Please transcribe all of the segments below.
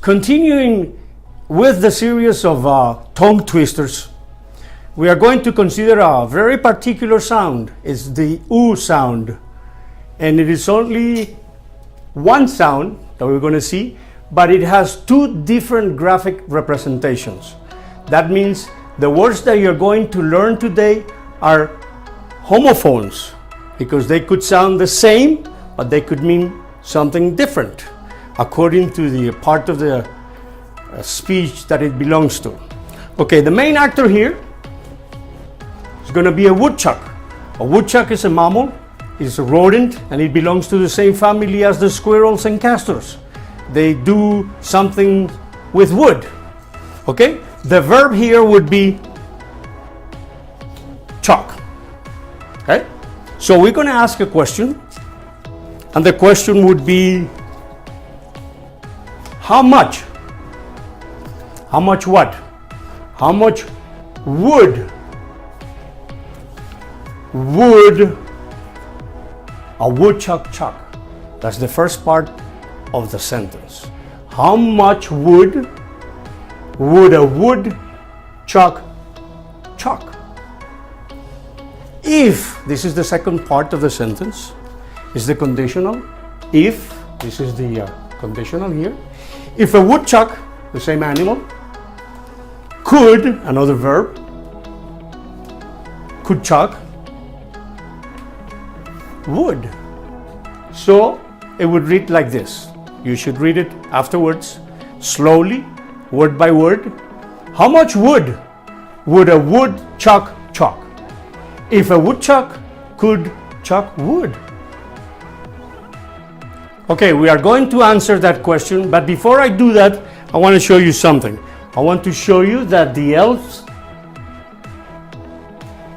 Continuing with the series of tongue twisters, we are going to consider a very particular sound. It's the oo sound. And it is only one sound that we're going to see, but it has two different graphic representations. That means the words that you're going to learn today are homophones, because they could sound the same, but they could mean something different according to the part of the speech that it belongs to. Okay, the main actor here is going to be a woodchuck. A woodchuck is a mammal, it's a rodent, and it belongs to the same family as the squirrels and castors. They do something with wood. Okay, the verb here would be chuck. Okay, so we're going to ask a question, and the question would be, how much? How much what? How much wood a woodchuck chuck? That's the first part of the sentence. How much wood a woodchuck chuck? If, this is the second part of the sentence, is the conditional. If, this is the conditional here. If a woodchuck, the same animal, could, another verb, could chuck wood. So it would read like this. You should read it afterwards, slowly, word by word. How much wood would a woodchuck chuck? If a woodchuck could chuck wood. Okay, we are going to answer that question, but before I do that, I want to show you something. I want to show you that the L's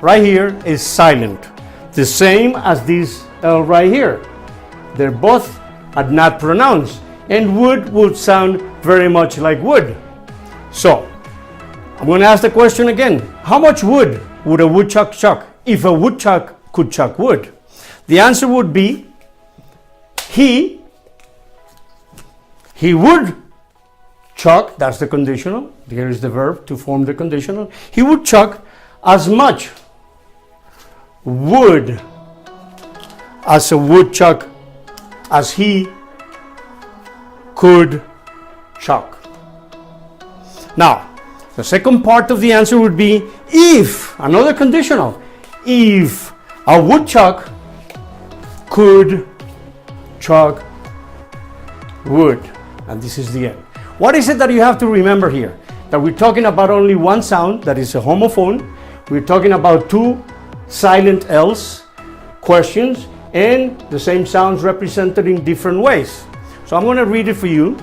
right here is silent, the same as this L right here. They're both are not pronounced, and would sound very much like wood. So I'm going to ask the question again. How much wood would a woodchuck chuck if a woodchuck could chuck wood? The answer would be he would chuck, that's the conditional. Here is the verb to form the conditional. He would chuck as much wood as a woodchuck as he could chuck. Now, the second part of the answer would be if, another conditional, if a woodchuck could chuck wood. And this is the end. What is it that you have to remember here? That we're talking about only one sound, that is a homophone. We're talking about two silent L's, questions, and the same sounds represented in different ways. So I'm going to read it for you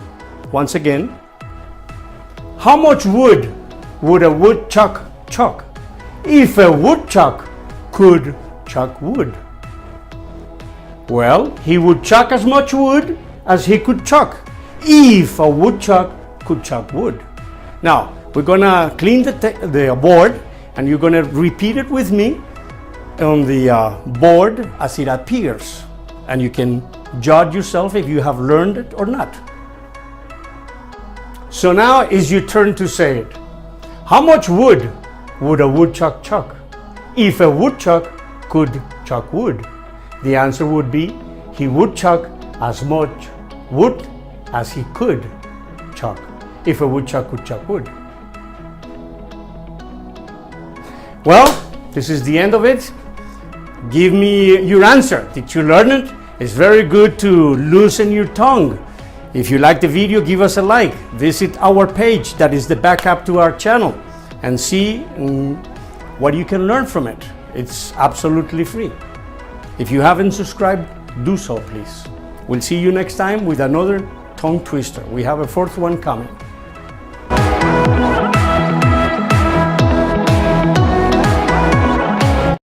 once again. How much wood would a woodchuck chuck if a woodchuck could chuck wood? Well, he would chuck as much wood as he could chuck if a woodchuck could chuck wood. Now, we're going to clean the board, and you're going to repeat it with me on the board as it appears, and you can judge yourself if you have learned it or not. So now is your turn to say it. How much wood would a woodchuck chuck if a woodchuck could chuck wood? The answer would be he would chuck as much wood as he could chuck if a woodchuck could chuck wood. Well, this is the end of it. Give me your answer. Did you learn it? It's very good to loosen your tongue. If you like the video, give us a like. Visit our page, that is the backup to our channel, and see what you can learn from it. It's absolutely free. If you haven't subscribed, do so please. We'll see you next time with another tongue twister. We have a fourth one coming.